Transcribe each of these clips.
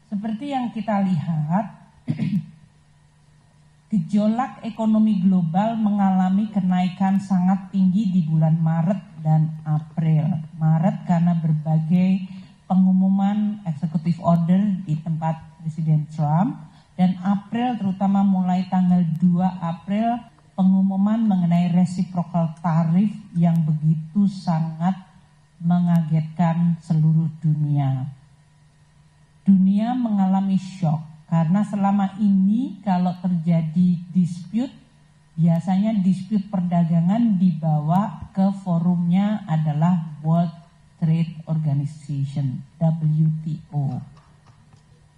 Seperti yang kita lihat, gejolak ekonomi global mengalami kenaikan sangat tinggi di bulan Maret dan April. Maret karena berbagai pengumuman executive order di tempat Presiden Trump, dan April terutama mulai tanggal 2 April pengumuman mengenai reciprocal tarif yang begitu sangat mengagetkan seluruh dunia. Dunia mengalami shock karena selama ini kalau terjadi dispute, biasanya dispute perdagangan dibawa ke forumnya adalah World Trade Organization, WTO.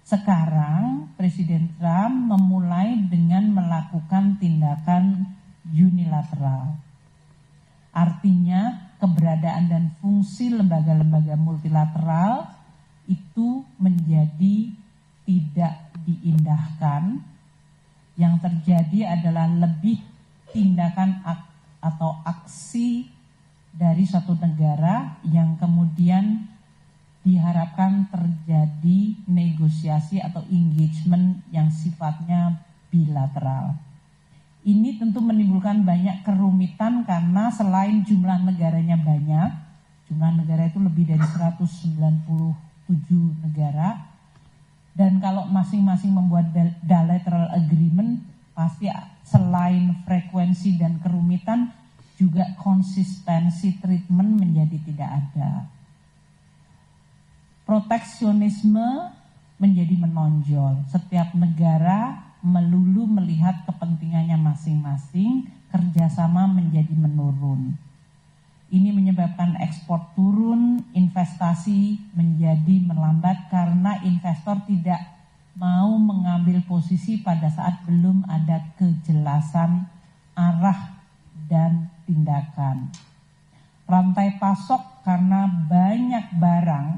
Sekarang Presiden Trump memulai dengan melakukan tindakan unilateral. Artinya keberadaan dan fungsi lembaga-lembaga multilateral itu menjadi tidak diindahkan. Yang terjadi adalah lebih tindakan atau aksi dari suatu negara yang kemudian diharapkan terjadi negosiasi atau engagement yang sifatnya bilateral. Ini tentu menimbulkan banyak kerumitan karena selain jumlah negaranya banyak, jumlah negara itu lebih dari 197 negara, dan kalau masing-masing membuat bilateral agreement, pasti selain frekuensi dan kerumitan, juga konsistensi treatment menjadi tidak ada. Proteksionisme menjadi menonjol. Setiap negara melulu melihat kepentingannya masing-masing, kerjasama menjadi menurun. Ini menyebabkan ekspor turun, investasi menjadi melambat karena investor tidak mau mengambil posisi pada saat belum ada kejelasan arah dan tindakan. Rantai pasok karena banyak barang,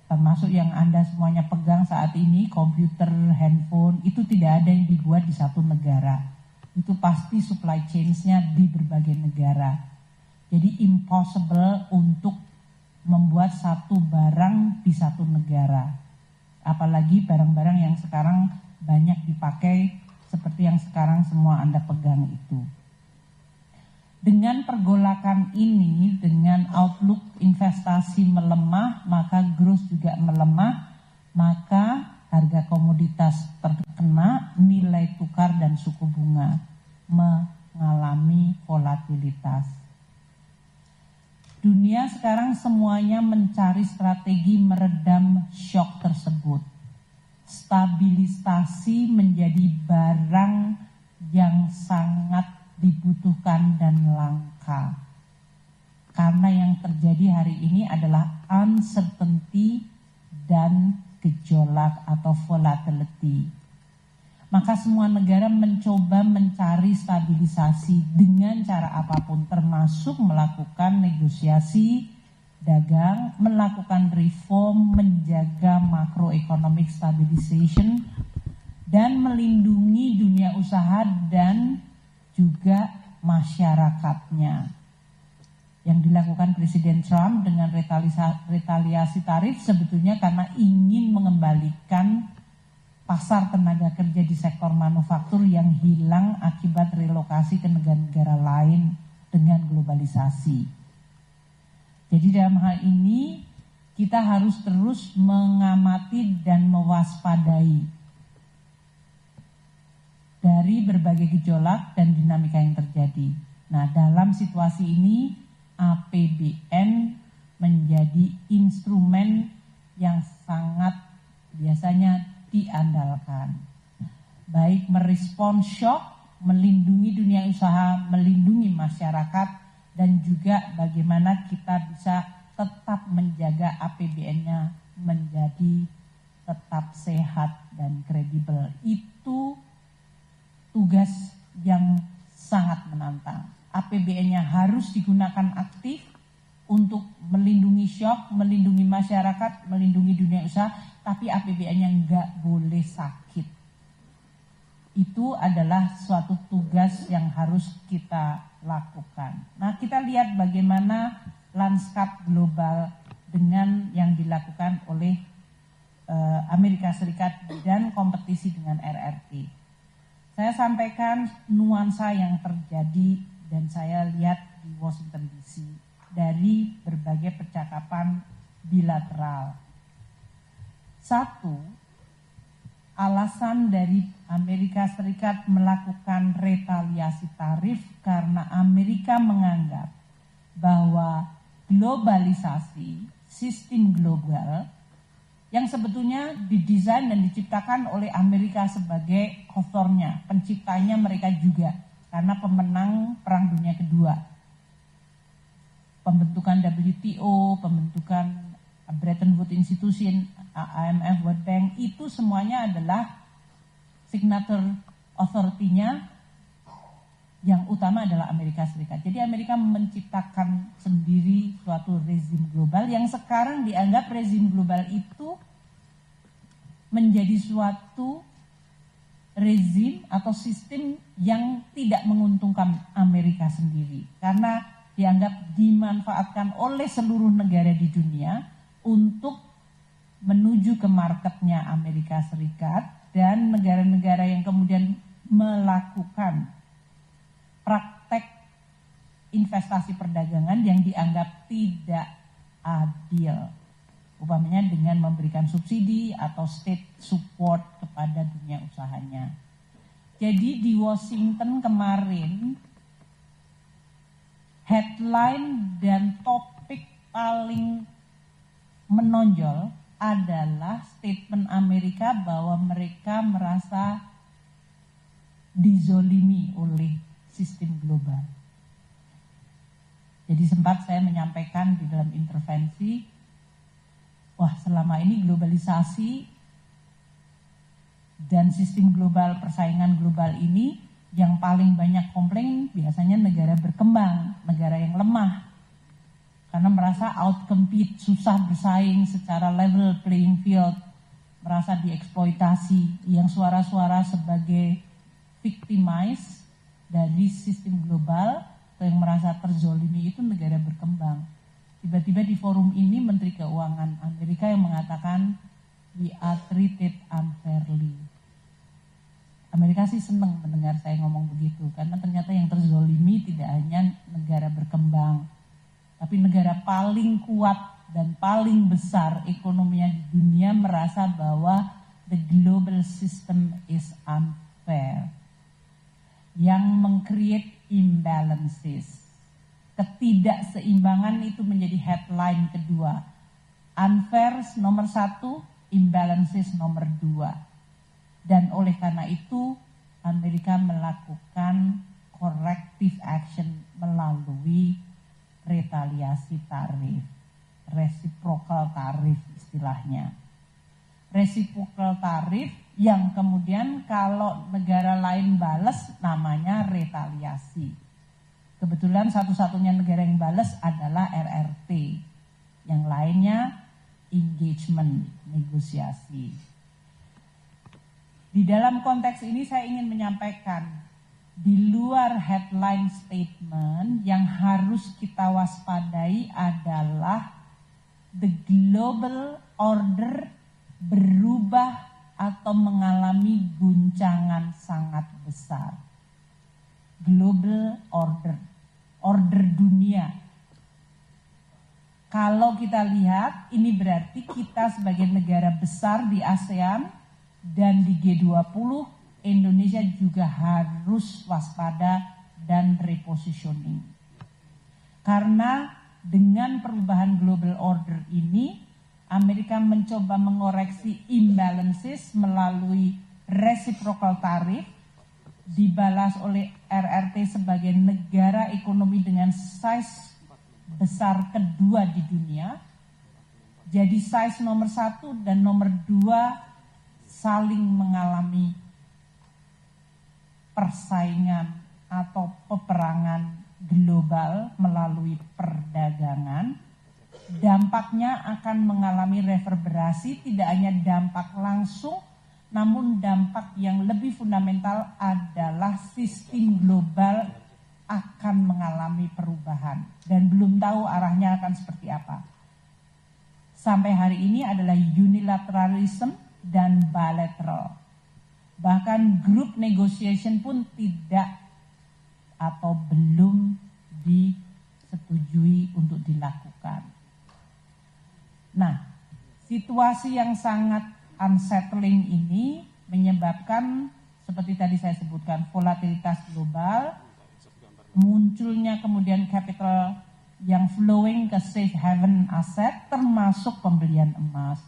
termasuk yang Anda semuanya pegang saat ini, komputer, handphone, itu tidak ada yang dibuat di satu negara. Itu pasti supply chains-nya di berbagai negara. Jadi impossible untuk membuat satu barang di satu negara. Apalagi barang-barang yang sekarang banyak dipakai seperti yang sekarang semua Anda pegang itu. Dengan pergolakan ini, dengan outlook investasi melemah, maka growth juga melemah, maka harga komoditas terkena, nilai tukar dan suku bunga mengalami volatilitas. Dunia sekarang semuanya mencari strategi meredam shock tersebut. Stabilisasi menjadi barang yang sangat dibutuhkan dan langka. Karena yang terjadi hari ini adalah uncertainty dan gejolak atau volatility. Maka semua negara mencoba mencari stabilisasi dengan cara apapun, termasuk melakukan negosiasi dagang, melakukan reform, menjaga macroeconomic stabilization, dan melindungi dunia usaha dan juga masyarakatnya. Yang dilakukan Presiden Trump dengan retaliasi tarif sebetulnya karena ingin mengembalikan pasar tenaga kerja di sektor manufaktur yang hilang akibat relokasi ke negara-negara lain dengan globalisasi. Jadi dalam hal ini kita harus terus mengamati dan mewaspadai dari berbagai gejolak dan dinamika yang terjadi. Nah, dalam situasi ini APBN menjadi instrumen yang sangat biasanya diandalkan, baik merespon shock, melindungi dunia usaha, melindungi masyarakat, dan juga bagaimana kita bisa tetap menjaga APBN-nya menjadi tetap sehat dan kredibel. Itu tugas yang sangat menantang. APBN-nya harus digunakan aktif untuk melindungi shock, melindungi masyarakat, melindungi dunia usaha, tapi APBN-nya nggak boleh sakit. Itu adalah suatu tugas yang harus kita lakukan. Nah, kita lihat bagaimana lanskap global dengan yang dilakukan oleh Amerika Serikat dan kompetisi dengan RRT. Saya sampaikan nuansa yang terjadi dan saya lihat di Washington DC dari berbagai percakapan bilateral. Satu, alasan dari Amerika Serikat melakukan retaliasi tarif karena Amerika menganggap bahwa globalisasi, sistem global yang sebetulnya didesain dan diciptakan oleh Amerika sebagai authornya, penciptanya mereka juga, karena pemenang Perang Dunia Kedua. Pembentukan WTO, pembentukan Bretton Woods Institution, IMF, World Bank, itu semuanya adalah signature authority-nya yang utama adalah Amerika Serikat. Jadi Amerika menciptakan sendiri suatu rezim global yang sekarang dianggap rezim global itu menjadi suatu rezim atau sistem yang tidak menguntungkan Amerika sendiri. Karena dianggap dimanfaatkan oleh seluruh negara di dunia untuk menuju ke marketnya Amerika Serikat dan negara-negara yang kemudian melakukan praktek investasi perdagangan yang dianggap tidak adil. Umpamanya dengan memberikan subsidi atau state support kepada dunia usahanya. Jadi di Washington kemarin, headline dan topik paling menonjol adalah statement Amerika bahwa mereka merasa dizolimi oleh sistem global. Jadi sempat saya menyampaikan di dalam intervensi, wah selama ini globalisasi dan sistem global, persaingan global ini yang paling banyak komplain biasanya negara berkembang, negara yang lemah. Karena merasa out-compete, susah bersaing secara level playing field, merasa dieksploitasi, yang suara-suara sebagai victimize dari sistem global atau yang merasa terzolimi itu negara berkembang. Tiba-tiba di forum ini Menteri Keuangan Amerika yang mengatakan we are treated unfairly. Amerika sih senang mendengar saya ngomong begitu karena ternyata yang terzolimi tidak hanya negara berkembang, tapi negara paling kuat dan paling besar ekonominya di dunia merasa bahwa the global system is unfair. Yang meng-create imbalances. Ketidakseimbangan itu menjadi headline kedua. Unfair nomor 1, imbalances nomor 2. Dan oleh karena itu Amerika melakukan corrective action melalui retaliasi tarif, reciprocal tarif istilahnya. Reciprocal tarif yang kemudian kalau negara lain balas namanya retaliasi. Kebetulan satu-satunya negara yang balas adalah RRT. Yang lainnya engagement, negosiasi. Di dalam konteks ini saya ingin menyampaikan, di luar headline statement yang harus kita waspadai adalah the global order berubah atau mengalami guncangan sangat besar. Global order, order dunia. Kalau kita lihat, ini berarti kita sebagai negara besar di ASEAN dan di G20, Indonesia juga harus waspada dan repositioning. Karena dengan perubahan global order ini, Amerika mencoba mengoreksi imbalances melalui reciprocal tarif, dibalas oleh RRT sebagai negara ekonomi dengan size besar kedua di dunia. Jadi size nomor 1 dan nomor 2 saling mengalami persaingan atau peperangan global melalui perdagangan. Dampaknya akan mengalami reverberasi, tidak hanya dampak langsung, namun dampak yang lebih fundamental adalah sistem global akan mengalami perubahan dan belum tahu arahnya akan seperti apa. sampai hari ini adalah unilateralism dan bilateral. Bahkan group negotiation pun tidak atau belum disetujui untuk dilakukan. Nah, situasi yang sangat unsettling ini menyebabkan seperti tadi saya sebutkan volatilitas global, munculnya kemudian capital yang flowing ke safe haven aset termasuk pembelian emas.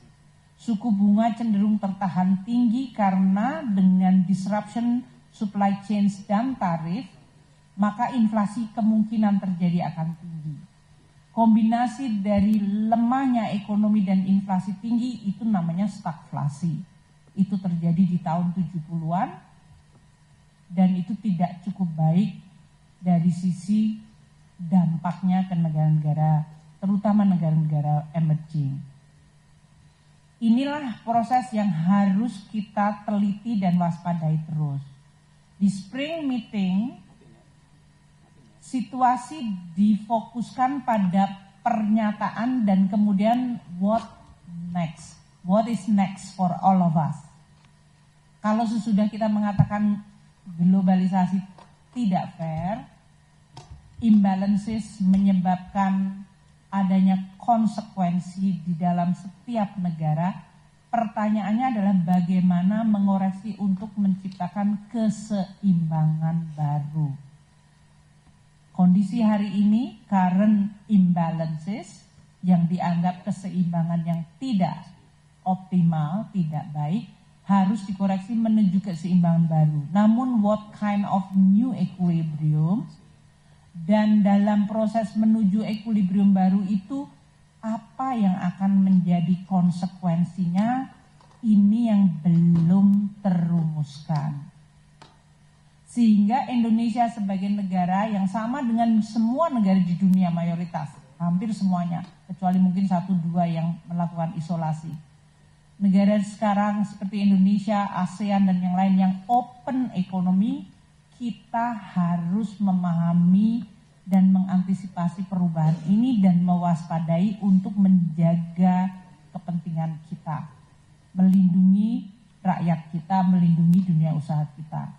Suku bunga cenderung tertahan tinggi karena dengan disruption supply chains dan tarif, maka inflasi kemungkinan terjadi akan tinggi. Kombinasi dari lemahnya ekonomi dan inflasi tinggi itu namanya stagflasi. Itu terjadi di tahun 70-an dan itu tidak cukup baik dari sisi dampaknya ke negara-negara, terutama negara-negara emerging. Inilah proses yang harus kita teliti dan waspadai terus. Di spring meeting, situasi difokuskan pada pernyataan dan kemudian what next, what is next for all of us. Kalau sesudah kita mengatakan globalisasi tidak fair, imbalances menyebabkan adanya konsekuensi di dalam setiap negara, pertanyaannya adalah bagaimana mengoreksi untuk menciptakan keseimbangan baru. Kondisi hari ini, current imbalances, yang dianggap keseimbangan yang tidak optimal, tidak baik, harus dikoreksi menuju keseimbangan baru. Namun what kind of new equilibrium, dan dalam proses menuju equilibrium baru itu, apa yang akan menjadi konsekuensinya, ini yang belum terumuskan. Sehingga Indonesia sebagai negara yang sama dengan semua negara di dunia mayoritas, hampir semuanya, kecuali mungkin 1-2 yang melakukan isolasi. Negara sekarang seperti Indonesia, ASEAN dan yang lain yang open ekonomi, kita harus memahami dan mengantisipasi perubahan ini dan mewaspadai untuk menjaga kepentingan kita, melindungi rakyat kita, melindungi dunia usaha kita.